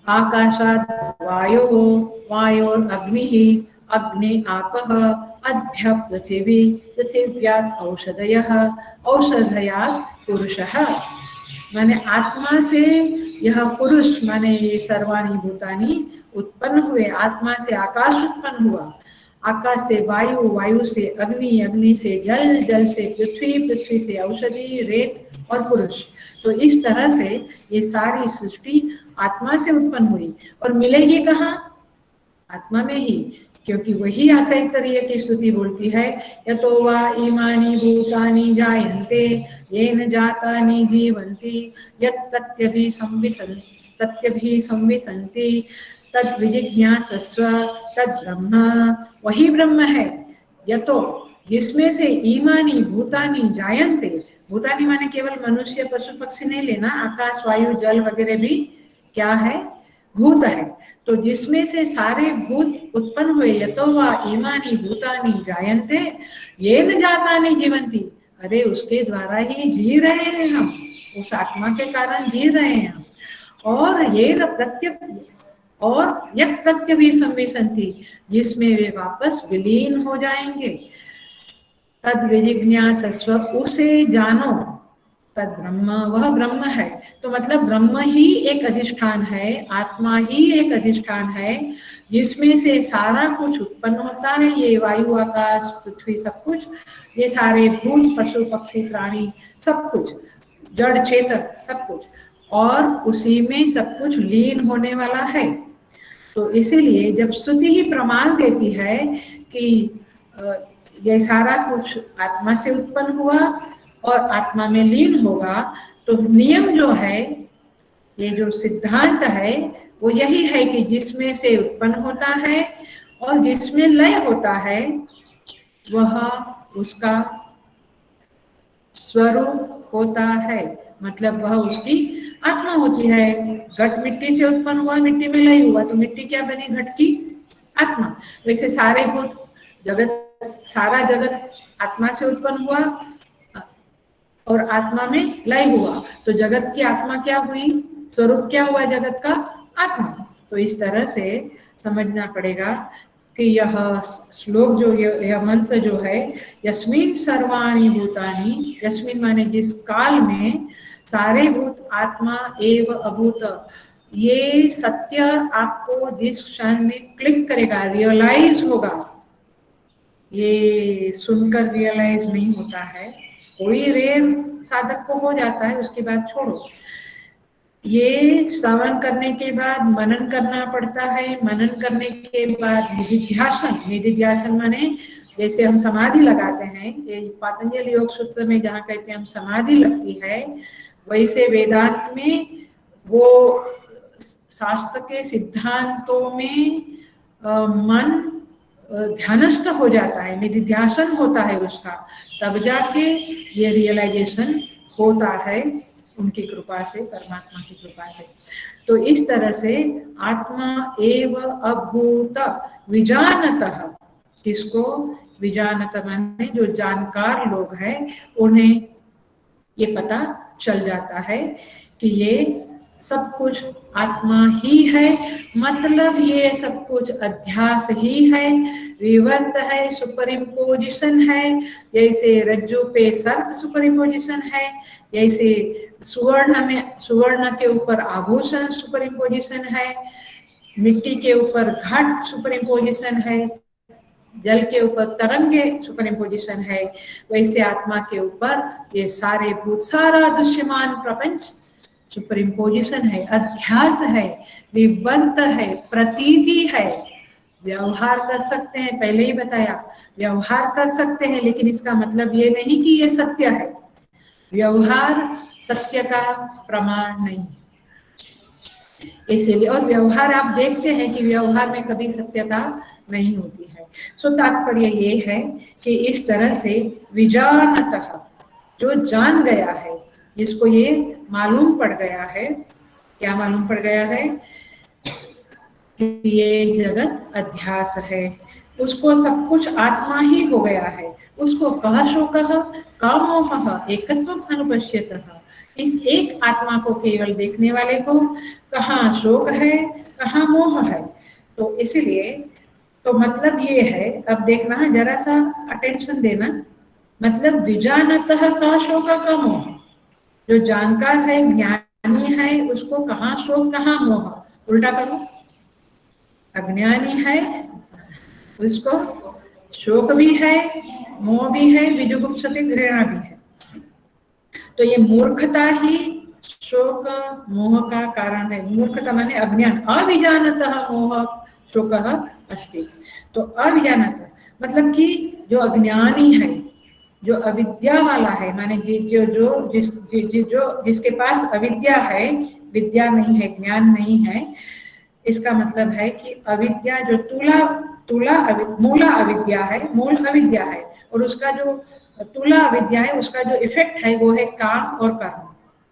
आकाशात् वायोः, वायोरग्निः, अग्नि आपः, अद्य पृथिवी, पृथिव्यात् औषधयः, औषधयात् पुरुषः। माने आत्मा से यह पुरुष माने ये सर्वाणी भूतानि उत्पन्न हुए। आत्मा से आकाश उत्पन्न हुआ, आकाश से वायु, वायु से अग्नि, अग्नि से जल, जल से पृथ्वी, पृथ्वी से औषधि, रेत और पुरुष। तो इस तरह से ये सारी सृष्टि आत्मा से उत्पन्न हुई और मिलेगी कहाँ? आत्मा में ही, क्योंकि वही तैत्तिरीय की स्तुति बोलती है यतो वा इमानि भूतानि जायन्ते येन जातानि जीवन्ति यत् तत्यभि संविसन्ति तद् विजिज्ञासस्व तद् ब्रह्म। वही ब्रह्म है। यतो जिसमें से ईमानी भूतानी जायन्ते, भूतानी माने केवल मनुष्य पशु पक्षी नहीं लेना, आकाश वायु जल वगैरह भी क्या है, भूत है। तो जिसमें से सारे भूत उत्पन्न हुए, यतो वा इमानी भूतानि जायन्ते येन जातानि जीवन्ति, अरे उसके द्वारा ही जी रहे हैं हम, उस आत्मा के कारण जी रहे हैं हम। और ये प्रत्यक और यत् प्रत्यभि संविशन्ति, जिसमें वे वापस विलीन हो जाएंगे। तद विजिज्ञासस्व, उसे जानो, तद ब्रह्म, वह ब्रह्म है। तो मतलब ब्रह्म ही एक अधिष्ठान है, आत्मा ही एक अधिष्ठान है, जिसमें से सारा कुछ उत्पन्न होता है। ये वायु आकाश पृथ्वी सब कुछ, ये सारे भूत पशु पक्षी प्राणी सब कुछ, जड़ चेतन सब कुछ, और उसी में सब कुछ लीन होने वाला है। तो इसीलिए जब श्रुति ही प्रमाण देती है कि ये सारा कुछ आत्मा से उत्पन्न हुआ और आत्मा में लीन होगा, तो नियम जो है, ये जो सिद्धांत है वो यही है कि जिसमें से उत्पन्न होता है और जिसमें लय होता है वह उसका स्वरूप होता है, मतलब वह उसकी आत्मा होती है। घट मिट्टी से उत्पन्न हुआ, मिट्टी में लय हुआ, तो मिट्टी क्या बनी? घट की आत्मा। वैसे सारे भूत जगत, सारा जगत आत्मा से उत्पन्न हुआ और आत्मा में लय हुआ, तो जगत की आत्मा क्या हुई? स्वरूप क्या हुआ जगत का? आत्मा। तो इस तरह से समझना पड़ेगा कि यह श्लोक जो, यह मंत्र जो है, यस्मिन् सर्वाणि भूतानि, यस्मिन् माने जिस काल में सारे भूत आत्मा एव अभूत, ये सत्य आपको जिस क्षण में क्लिक करेगा, रियलाइज होगा, ये सुनकर रियलाइज नहीं होता है, कोई रेर साधक को हो जाता है, उसके बाद छोड़ो। ये श्रवण करने के बाद मनन करना पड़ता है, मनन करने के बाद निधिध्यासन, निधिध्यासन माने जैसे हम समाधि लगाते हैं, ये पातंजलि योग सूत्र में जहाँ कहते हैं हम समाधि लगती है, वैसे वेदांत में वो शास्त्र के सिद्धांतों में मन ध्यानस्थ हो जाता है, निधिध्यासन होता है उसका, तब जाके ये रियलाइजेशन होता है उनकी कृपा से, परमात्मा की कृपा से। तो इस तरह से आत्मा एव अभूत विजानतः, किसको विजानत माने जो जानकार लोग हैं उन्हें ये पता चल जाता है कि ये सब कुछ आत्मा ही है, मतलब ये सब कुछ अध्यास ही है, विवर्त है, सुपर इम्पोजिशन है। जैसे रज्जु पे सर्प सुपर इम्पोजिशन है, जैसे सुवर्ण में, सुवर्ण के ऊपर आभूषण सुपर इम्पोजिशन है, मिट्टी के ऊपर घट सुपर इम्पोजिशन है, जल के ऊपर तरंगे सुपर इम्पोजिशन है, वैसे आत्मा के ऊपर ये सारे भूत, सारा दृश्यमान प्रपंच सुपर इम्पोजिशन है, अध्यास है, विवर्त है, प्रतीति है। व्यवहार कर सकते हैं, पहले ही बताया, व्यवहार कर सकते हैं, लेकिन इसका मतलब ये नहीं कि ये सत्य है। व्यवहार सत्य का प्रमाण नहीं, इसीलिए। और व्यवहार आप देखते हैं कि व्यवहार में कभी सत्यता नहीं होती है। सो तात्पर्य ये है कि इस तरह से विजानतः, जो जान गया है, जिसको ये मालूम पड़ गया है, क्या मालूम पड़ गया है? कि ये जगत अध्यास है, उसको सब कुछ आत्मा ही हो गया है, उसको कह शोकः कामोहः एकत्वम् अनुपश्यतः, इस एक आत्मा को केवल देखने वाले को कहाँ शोक है, कहाँ मोह है। तो इसलिए, तो मतलब ये है, अब देखना जरा सा अटेंशन देना, मतलब विजानतः का शोक का मोह, जो जानकार है, ज्ञानी है, उसको कहाँ शोक कहाँ मोह, उल्टा करो, अज्ञानी है उसको शोक भी है, मोह भी है, विजुगुप्सति घृणा भी है। तो ये मूर्खता ही शोक मोह का कारण है। मूर्खता माने अज्ञान, अविजानतः मोह शोकः अस्ति। तो अविजानतः मतलब कि जो अज्ञानी है, जो अविद्या वाला है, माने जिसके पास अविद्या है, विद्या नहीं है, ज्ञान नहीं है, इसका मतलब है कि अविद्या जो मूला अविद्या है, मूल अविद्या है, और उसका जो तुला अविद्या है, उसका जो इफेक्ट है वो है काम और कर्म,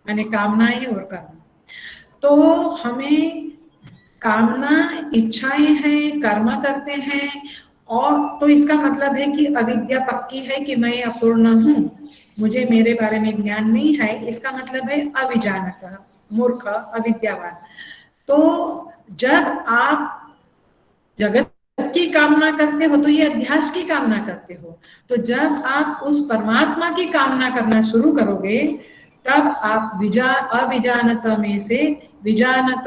माने कामनाएं और कर्म। तो हमें कामना इच्छाएं हैं, कर्म करते हैं, और तो इसका मतलब है कि अविद्या पक्की है कि मैं अपूर्ण हूँ, मुझे मेरे बारे में ज्ञान नहीं है, इसका मतलब है अविजानतः, मूर्ख, अविद्यावान। तो जब आप जगत की कामना करते हो तो ये अध्यास की कामना करते हो। तो जब आप उस परमात्मा की कामना करना शुरू करोगे तब आप अविजानत में से विजानत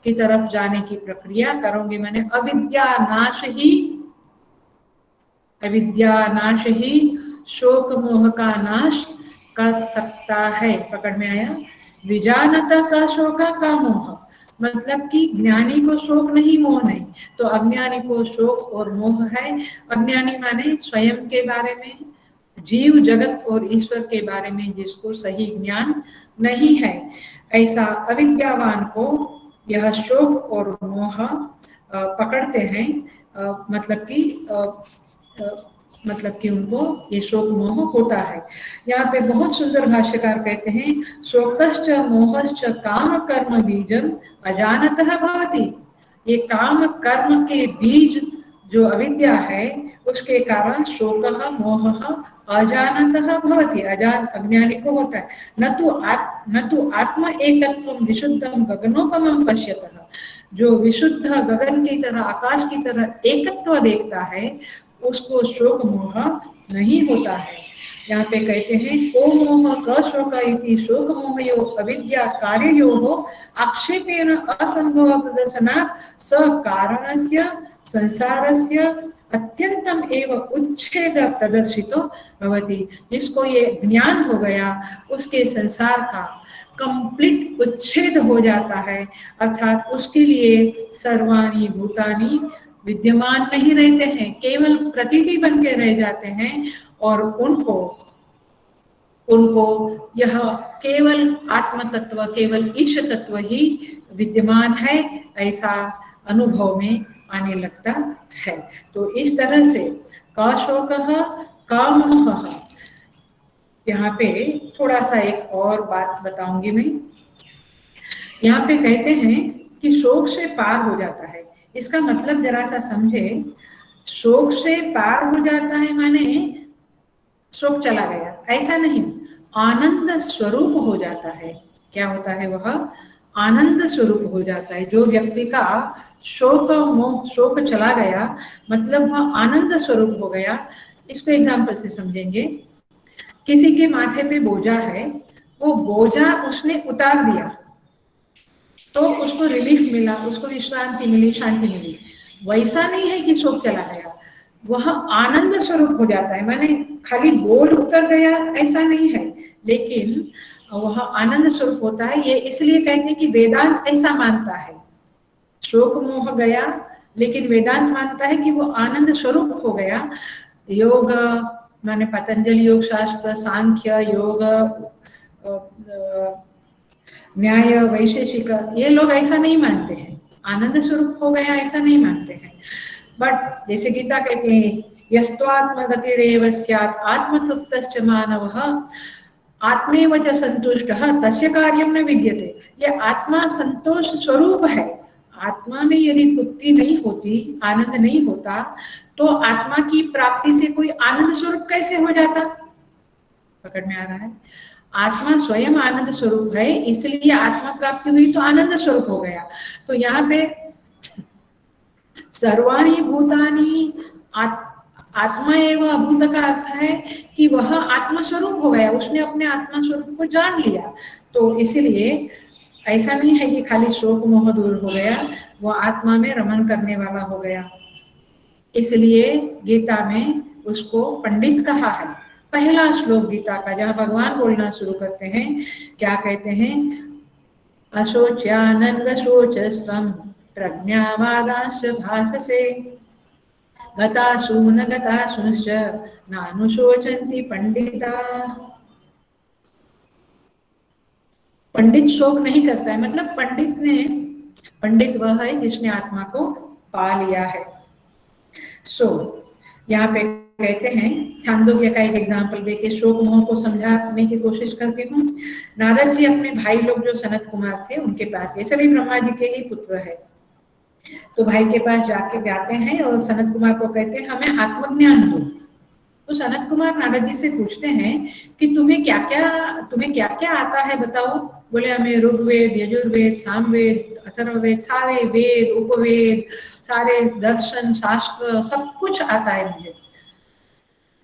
की तरफ जाने की प्रक्रिया करोगे। मैंने अविद्या नाश ही शोक मोह का नाश कर सकता है। पकड़ में आया? विजानता का शोक का मोह, मतलब कि ज्ञानी को शोक नहीं, मोह नहीं। तो अज्ञानी को शोक और मोह है। अज्ञानी माने स्वयं के बारे में, जीव जगत और ईश्वर के बारे में जिसको सही ज्ञान नहीं है, ऐसा अविद्यावान को यह शोक और मोह पकड़ते हैं। मतलब कि उनको ये शोक मोह होता है। यहाँ पे बहुत सुंदर भाष्यकार कहते हैं, शोकश्च मोहश्च काम कर्म बीजम अजानतः भवति। ये काम कर्म के बीज जो अविद्या है उसके कारण शोकः मोहः अजानतः भवति, अज्ञानी को होता है। न तो आत्म एकत्वं विशुद्धं गगनोपमं पश्यतः, जो विशुद्ध गगन की तरह, आकाश की तरह एकत्व देखता है उसको शोक मोह नहीं होता है। यहाँ पे कहते हैं को मोह क शोक इति शोक मोहयो अविद्या कार्ययोः आक्षेपेण असंभव प्रदर्शनात् स कारणस्य संसारस्य अत्यंतम एव उच्छेद प्रदर्शितो भवति। जिसको ये ज्ञान हो गया उसके संसार का कंप्लीट उच्छेद हो जाता है, अर्थात उसके लिए सर्वाणि भूतानि विद्यमान नहीं रहते हैं, केवल प्रतीति बन के रह जाते हैं, और उनको यह केवल आत्म तत्व, केवल ईश तत्व ही विद्यमान है, ऐसा अनुभव में आने लगता है। तो इस तरह से का शोकः का मोहः, यहाँ पे थोड़ा सा एक और बात बताऊंगी मैं। यहाँ पे कहते हैं कि शोक से पार हो जाता है, इसका मतलब जरा सा समझे। शोक से पार हो जाता है माने शोक चला गया, ऐसा नहीं, आनंद स्वरूप हो जाता है। क्या होता है? वह आनंद स्वरूप हो जाता है। जो व्यक्ति का शोक चला गया मतलब वह आनंद स्वरूप हो गया। इसको एग्जाम्पल से समझेंगे। किसी के माथे पे बोझा है, वो बोझा उसने उतार दिया तो उसको रिलीफ मिला, उसको विश्रांति मिली, शांति मिली। वैसा नहीं है कि शोक चला गया, वह आनंद स्वरूप हो जाता है। माने खाली बोझ उतर गया ऐसा नहीं है, लेकिन वह आनंद स्वरूप होता है। ये इसलिए कहते हैं कि वेदांत ऐसा मानता है, शोक मोह गया लेकिन वेदांत मानता है कि वो आनंद स्वरूप हो गया। योग माने पतंजलि योग शास्त्र, सांख्य योग, न्याय, वैशेषिक, ये लोग ऐसा नहीं मानते हैं, आनंद स्वरूप हो गया ऐसा नहीं मानते हैं। बट जैसे गीता कहते हैं यस्त्वात्मगतिरेव स्यात् आत्मतृप्तश्च मानवः आत्मेव च संतुष्टः तस्य कार्यं न विद्यते। ये आत्मा संतोष स्वरूप है। आत्मा में यदि तृप्ति नहीं होती, आनंद नहीं होता, तो आत्मा की प्राप्ति से कोई आनंद स्वरूप कैसे हो जाता? पकड़ में आ रहा है? आत्मा स्वयं आनंद स्वरूप है, इसलिए आत्मा प्राप्ति हुई तो आनंद स्वरूप हो गया। तो यहाँ पे सर्वाणि भूतानि आत्मा एवं अभूत का अर्थ है कि वह आत्मा स्वरूप हो गया, उसने अपने आत्मा स्वरूप को जान लिया। तो इसीलिए ऐसा नहीं है कि खाली शोक मोह दूर हो गया, वो आत्मा में रमन करने वाला हो गया। इसलिए गीता में उसको पंडित कहा है। पहला श्लोक गीता का, जहाँ भगवान बोलना शुरू करते हैं, क्या कहते हैं? अशोच्यानन्द शोचस्त्वं प्रज्ञावादांश्च भाससे गतासु न गतासुश्च नानुशोचन्ति पंडिताः। पंडित शोक नहीं करता है, मतलब पंडित वह है जिसने आत्मा को पा लिया है। यहाँ पे कहते हैं, छांदोग्य का एक एग्जाम्पल देके शोक मोह को समझाने की कोशिश करती हूँ। नारद जी अपने भाई लोग जो सनत कुमार थे उनके पास गए, सभी ब्रह्मा जी के ही पुत्र है। तो भाई के पास जाते हैं और सनत कुमार को कहते हैं हमें आत्मज्ञान दो। तो सनत कुमार नारद जी से पूछते हैं कि तुम्हें क्या क्या आता है बताओ। बोले हमें ऋग्वेद, यजुर्वेद, सामवेद, अथर्ववेद, सारे वेद, उपवेद, सारे दर्शन शास्त्र सब कुछ आता है मुझे।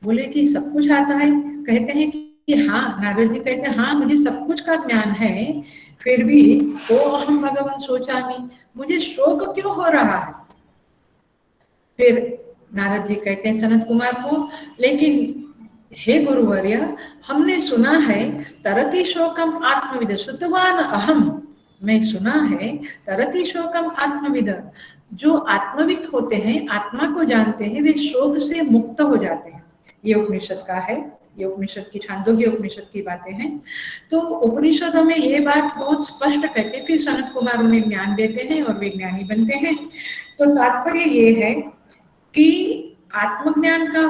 बोले कि सब कुछ आता है? कहते हैं कि हाँ, नारद जी कहते हैं हाँ मुझे सब कुछ का ज्ञान है, फिर भी ओ अहम भगवान सोचामी, मुझे शोक क्यों हो रहा है। फिर नारद जी कहते हैं सनत कुमार को, लेकिन हे गुरुवर्य, हमने सुना है तरति शोकम आत्मविद श्रुतवान अहम, मैं सुना है तरति शोकम आत्मविद, जो आत्मविद होते हैं, आत्मा को जानते हैं, वे शोक से मुक्त हो जाते हैं। ये उपनिषद का है, ये उपनिषद की छांदोग्य उपनिषद की बातें हैं। तो उपनिषदों में ये बात बहुत स्पष्ट कहते हैं। फिर सनत कुमार उन्हें ज्ञान देते हैं और वे ज्ञानी बनते हैं। तो तात्पर्य ये है कि आत्मज्ञान का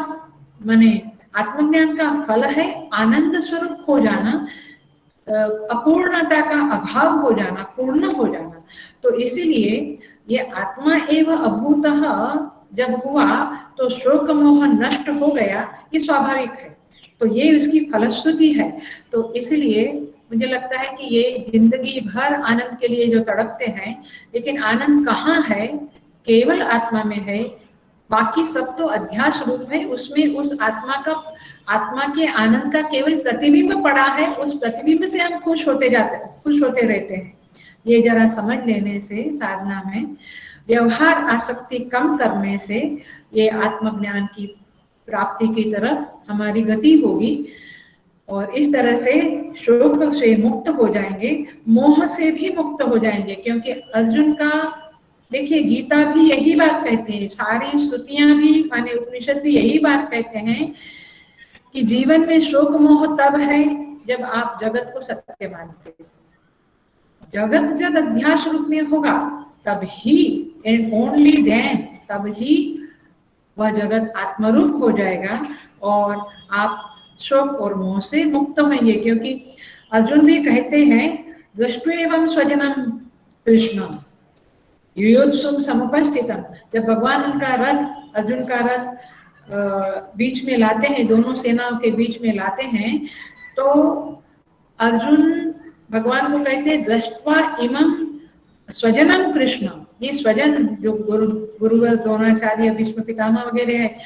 माने आत्मज्ञान का फल है आनंद स्वरूप हो जाना, अपूर्णता का अभाव हो जाना, पूर्ण हो जाना। तो इसीलिए ये आत्मा एवं अभूतः जब हुआ तो शोक मोह नष्ट हो गया, ये स्वाभाविक है। तो ये इसकी फलश्रुति है। तो इसलिए मुझे लगता है कि ये जिंदगी भर आनंद के लिए जो तड़पते हैं, लेकिन आनंद कहाँ है? केवल आत्मा में है। बाकी सब तो अध्यास रूप है, उसमें उस आत्मा के आनंद का केवल प्रतिबिंब पड़ा है, उस प्रतिबिंब से हम खुश होते रहते हैं। ये जरा समझ लेने से साधना में व्यवहार आसक्ति कम करने से ये आत्मज्ञान की प्राप्ति की तरफ हमारी गति होगी और इस तरह से शोक से मुक्त हो जाएंगे, मोह से भी मुक्त हो जाएंगे। क्योंकि अर्जुन का देखिए, गीता भी यही बात कहते हैं, सारी स्तुतियां भी माने उपनिषद भी यही बात कहते हैं कि जीवन में शोक मोह तब है जब आप जगत को सत्य मानते हैं। जगत जब अध्यास रूप में होगा तब ही, एंड ओनली देन, तब ही वह जगत आत्मरूप हो जाएगा और आप शोक और मोह से मुक्त होंगे। क्योंकि अर्जुन भी कहते हैं दृष्टि एवं स्वजनम कृष्णम युयोत्सुम समुपस्थितम, जब भगवान उनका रथ, अर्जुन का रथ बीच में लाते हैं, दोनों सेनाओं के बीच में लाते हैं, तो अर्जुन भगवान को कहते हैं दृष्ट्वा इमं स्वजनम कृष्ण, ये स्वजन जो गुरुवर द्रोणाचार्य भीष्म पितामह वगैरह है,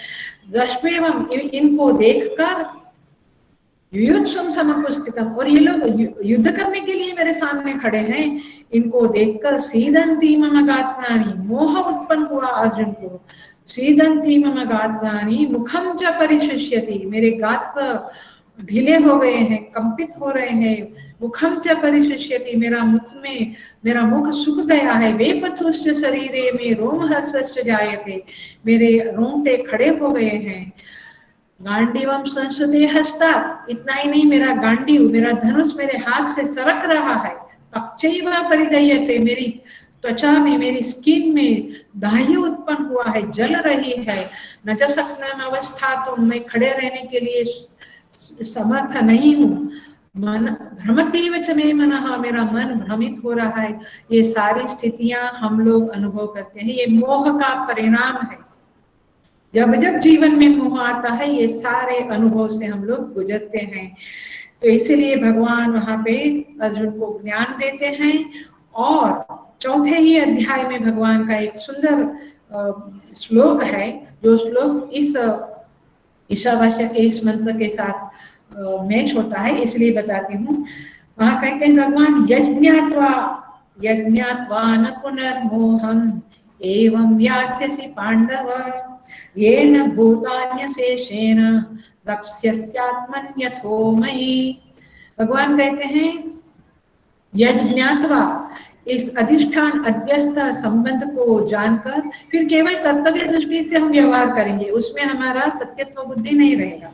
दृष्टवेवम, इनको देखकर युयुत्सुम समुपस्थितम, और ये लोग युद्ध करने के लिए मेरे सामने खड़े हैं, इनको देखकर सीदंती मम गात्राणि, मोह उत्पन्न हुआ अर्जुन को, सीदंती मम गात्राणि मुखम च परिशुष्यति, मेरे गात्र ढीले हो गए हैं, कंपित हो रहे हैं, मुखम च परिशुष्यति, मेरा मुख सूख गया है, वेपथुश्च शरीरे में रोमहर्षश्च जायते, मेरे रोंगटे खड़े हो गए हैं, गांडीवम संसदे हस्तात्, इतना ही नहीं, मेरा गांडीव, मेरा धनुष मेरे हाथ से सरक रहा है, तपचैव परिदयते, मेरी त्वचा में, मेरी स्किन में दाह्य उत्पन्न हुआ है, जल रही है, न च शक्नोमि अवस्थातुं, मैं खड़े रहने के लिए समर्थ नहीं हूँ, मन भ्रमतीव च मे मनः, मेरा मन भ्रमित हो रहा है। ये सारी स्थितियां हम लोग अनुभव करते हैं, ये मोह का परिणाम है। जब जब जीवन में मोह आता है, ये सारे अनुभव से हम लोग गुजरते हैं। तो इसीलिए भगवान वहां पे अर्जुन को ज्ञान देते हैं और चौथे ही अध्याय में भगवान का एक सुंदर श्लोक है, जो श्लोक इस ईशावास्य के इस मंत्र के साथ मैच होता है, इसलिए बताती हूँ। वहां कहते हैं भगवान यज्ञात्वा न पुनर्मोहम एवं यास्यसि पांडव येन भूतान्यशेषेण रक्ष्यस्यात्मन्यथो मयि। भगवान कहते हैं यज्ञात्वा, इस अधिष्ठान अध्यस्थ संबंध को जानकर फिर केवल कर्तव्य दृष्टि से हम व्यवहार करेंगे, उसमें हमारा सत्यत्व बुद्धि नहीं रहेगा।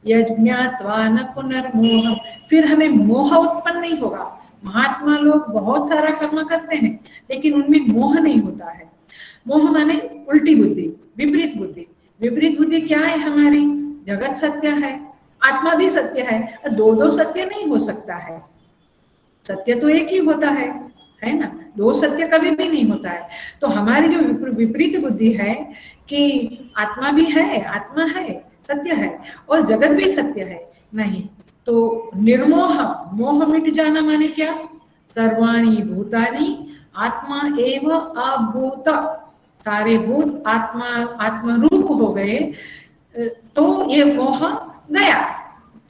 यज्ञात्वा न पुनर्मोह, फिर हमें मोह उत्पन्न नहीं होगा। महात्मा लोग बहुत सारा कर्म करते हैं लेकिन उनमें मोह नहीं होता है। मोह माने उल्टी बुद्धि, विपरीत बुद्धि। विपरीत बुद्धि क्या है हमारी? जगत सत्य है, आत्मा भी सत्य है, दो सत्य नहीं हो सकता है, सत्य तो एक ही होता है ना। दो सत्य कभी भी नहीं होता है। तो हमारी जो विपरीत बुद्धि है कि आत्मा भी है, आत्मा है, सत्य है, और जगत भी सत्य है, नहीं। तो निर्मोह, मोह मिट जाना माने क्या? सर्वाणी भूतानि आत्मा एव अभूत, सारे भूत आत्मा, आत्मरूप हो गए, तो ये मोह गया।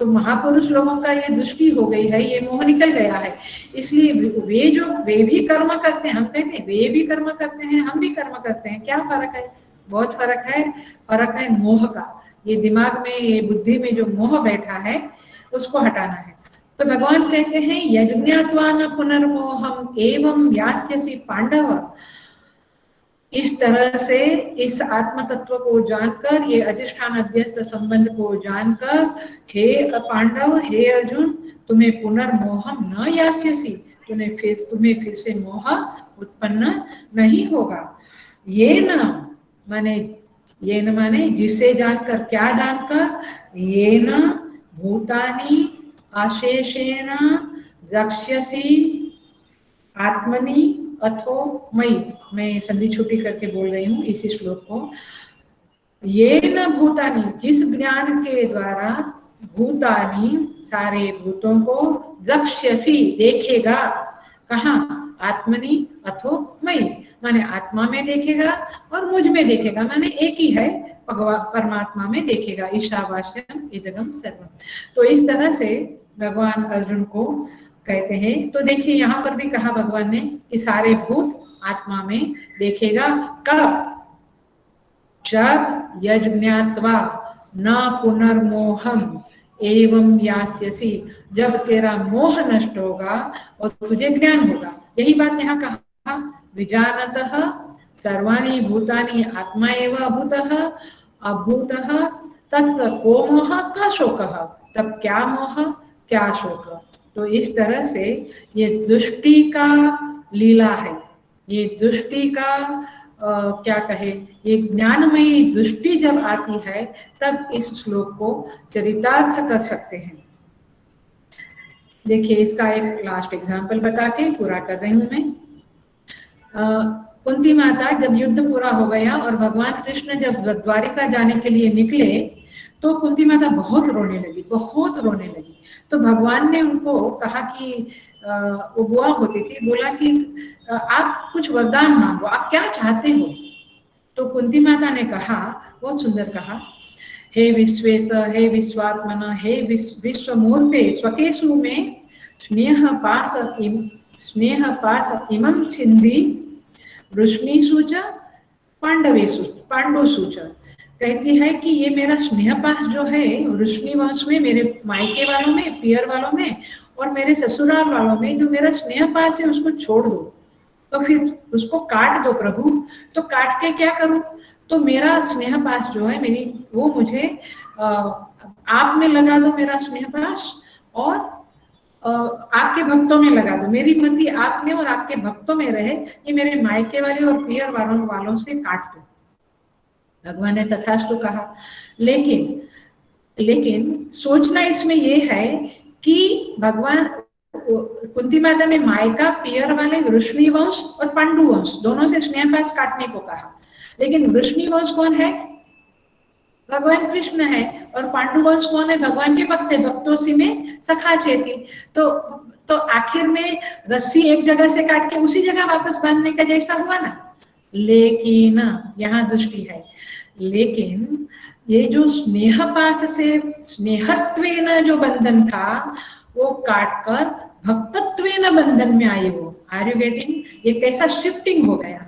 तो महापुरुष लोगों का ये दृष्टि हो गई है, ये मोह निकल गया है। इसलिए वे भी कर्म करते हैं, हम कहते हैं वे भी कर्म करते हैं, हम भी कर्म करते हैं, क्या फर्क है? बहुत फर्क है। फर्क है मोह का। ये दिमाग में, ये बुद्धि में जो मोह बैठा है उसको हटाना है। तो भगवान कहते हैं यज्ञात्वा न पुनर्मोहम एवं यास्यसि पांडव, इस तरह से इस आत्म तत्व को जानकर, ये अधिष्ठान अध्यस्त संबंध को जानकर, हे पांडव, हे अर्जुन, तुम्हें पुनर्मोहम न यास्यसि, तुम्हें फिर से मोह उत्पन्न नहीं होगा। ये न माने, ये न माने जिसे जानकर, क्या जानकर? ये न भूतानि अशेषेण द्रक्ष्यसि आत्मनि अथो मयि। मैं संधि छुट्टी करके बोल रही हूँ इसी श्लोक को। ये न भूतानि, जिस ज्ञान के द्वारा भूतानि, सारे भूतों को, द्रक्ष्यसि, देखेगा, कहाँ? आत्मनि अथो मयि, माने आत्मा में देखेगा और मुझ में देखेगा, माने एक ही है, परमात्मा में देखेगा। ईशावास्यम इदगम सर्वम। तो इस तरह से भगवान अर्जुन को कहते हैं। तो देखिए यहाँ पर भी कहा भगवान ने कि सारे भूत आत्मा में देखेगा। कब? जब यज्ञात्वा न पुनर्मोहम एवं यास्यसि, जब तेरा मोह नष्ट होगा और तुझे ज्ञान होगा। यही बात यहाँ कहा, विजानतः सर्वाणि भूतानि आत्मा एव अभूतः, अभूतः तत्र को मोह का शोकः, तब क्या मोह क्या शोक। तो इस तरह से ये दृष्टि का लीला है, ये दृष्टि का क्या कहे, ये ज्ञानमयी दृष्टि जब आती है तब इस श्लोक को चरितार्थ कर सकते हैं। देखिए इसका एक लास्ट एग्जाम्पल बता के पूरा कर रही हूं मैं। कुंती माता जब युद्ध पूरा हो गया और भगवान कृष्ण जब द्वारिका जाने के लिए निकले तो कुंती माता बहुत रोने लगी, बहुत रोने लगी। तो भगवान ने उनको कहा कि वो बुआ होती थी, बोला कि आप कुछ वरदान मांगो, आप क्या चाहते हो? तो कुंती माता ने कहा, बहुत सुंदर कहा, हे विश्वेश, हे विश्वात्मन, हे विश्वमूर्ते, स्वकेशु में स्नेह पास इमं छिंदी वृष्णिषु च पांडुषु च। कहती है कि ये मेरा स्नेह पास जो है वृष्णि वंश में, मेरे मायके वालों में, पियर वालों में और मेरे ससुराल वालों में जो मेरा स्नेह पास है उसको छोड़ दो, तो फिर उसको काट दो प्रभु। तो काट के क्या करूं? तो मेरा स्नेह पास जो है मेरी, वो मुझे आप में लगा दो मेरा स्नेह पास, और आपके भक्तों में लगा दो, मेरी मति आप में और आपके भक्तों में रहे, ये मेरे मायके वाले और पियर वालों से काट दो। भगवान ने तथास्तु कहा। लेकिन सोचना इसमें ये है कि भगवान, कुंती माता ने मायका, पियर वाले, वृष्णि वंश और पांडु वंश दोनों से स्नेह पास काटने को कहा। लेकिन वृष्णि वंश कौन है? भगवान कृष्ण है। और पांडु वंश कौन है? भगवान के भक्त है, भक्तों सी में सखा चेती। तो आखिर में रस्सी एक जगह से काट के उसी जगह वापस बांधने का जैसा हुआ ना। लेकिन यहाँ दृष्टि है, लेकिन ये जो स्नेह पास से स्नेहत्वेन जो बंधन था वो काटकर भक्तत्वेन बंधन में आए वो। Are you getting? ये कैसा शिफ्टिंग हो गया।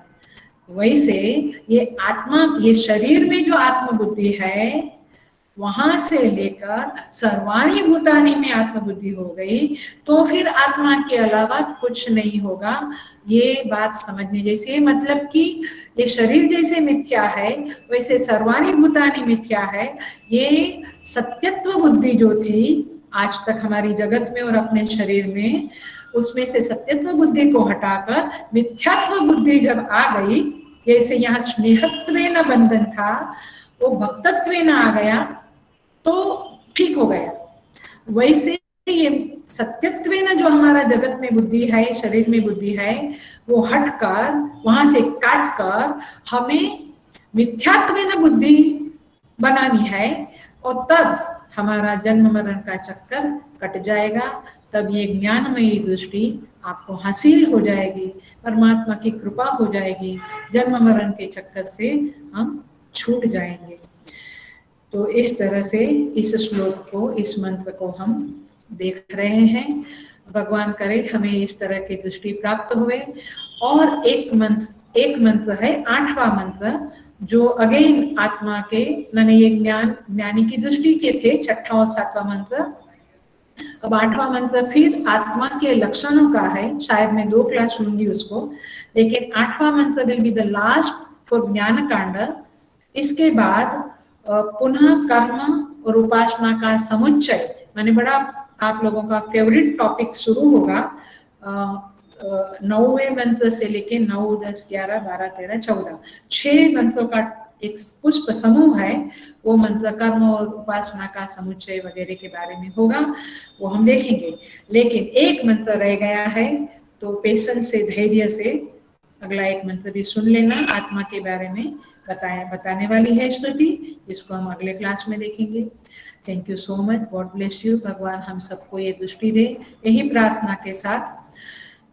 वैसे ये आत्मा, ये शरीर में जो आत्मबुद्धि है वहां से लेकर सर्वाणी भूतानी में आत्मबुद्धि हो गई, तो फिर आत्मा के अलावा कुछ नहीं होगा। ये बात समझने जैसे, मतलब कि ये शरीर जैसे मिथ्या है वैसे सर्वाणी भूतानी मिथ्या है। ये सत्यत्व बुद्धि जो थी आज तक हमारी जगत में और अपने शरीर में, उसमें से सत्यत्व बुद्धि को हटाकर मिथ्यात्व बुद्धि जब आ गई, जैसे यहाँ स्नेहत्वेन बंधन था वो भक्तत्वेन आ गया, तो ठीक हो गया। वैसे ये सत्यत्वेन जो हमारा जगत में बुद्धि है, शरीर में बुद्धि है, वो हटकर वहां से काट कर हमें मिथ्यात्वेन बुद्धि बनानी है, और तब हमारा जन्म मरण का चक्कर कट जाएगा। तब ये ज्ञानमयी दृष्टि आपको हासिल हो जाएगी, परमात्मा की कृपा हो जाएगी, जन्म मरण के चक्कर से हम छूट जाएंगे। तो इस तरह से इस श्लोक को, इस मंत्र को हम देख रहे हैं। भगवान करे हमें इस तरह की दृष्टि प्राप्त हुए। और एक मंत्र है, 8वां मंत्र, जो अगेन आत्मा के, मैंने ये ज्ञानी की दृष्टि के थे 6ठा और 7वां मंत्र। अब 8वां मंत्र फिर आत्मा के लक्षणों का है, शायद मैं 2 क्लास लूंगी उसको, लेकिन 8वां मंत्र will be the last for ज्ञान कांड। इसके बाद पुनः कर्म और उपासना का समुच्चय, मैंने बड़ा आप लोगों का फेवरेट टॉपिक शुरू होगा 9वें मंत्र से लेके 9, 10, 11, 12, 13, 14, 6 मंत्रों का एक पुष्प समूह है। वो मंत्र कर्म और उपासना का समुच्चय वगैरह के बारे में होगा, वो हम देखेंगे। लेकिन एक मंत्र रह गया है, तो पेशेंस से, धैर्य से अगला एक मंत्र भी सुन लेना। आत्मा के बारे में बताने वाली है श्रुति, इसको हम अगले क्लास में देखेंगे। Thank you so much, God bless you. भगवान हम सबको ये दृष्टि दे, यही प्रार्थना के साथ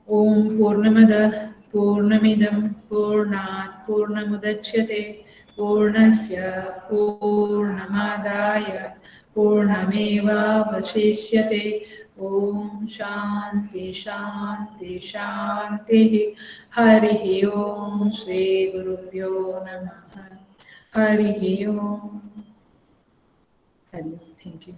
ओम पूर्णमदः पूर्णमिदं पूर्णात् पूर्णमुदच्यते पूर्णस्य पूर्णमादाय पूर्णमेवावशिष्यते। ओम शांति शांति शांति। हरि ओम। श्री गुरुभ्यो नमः। हरि ओम। Thank you.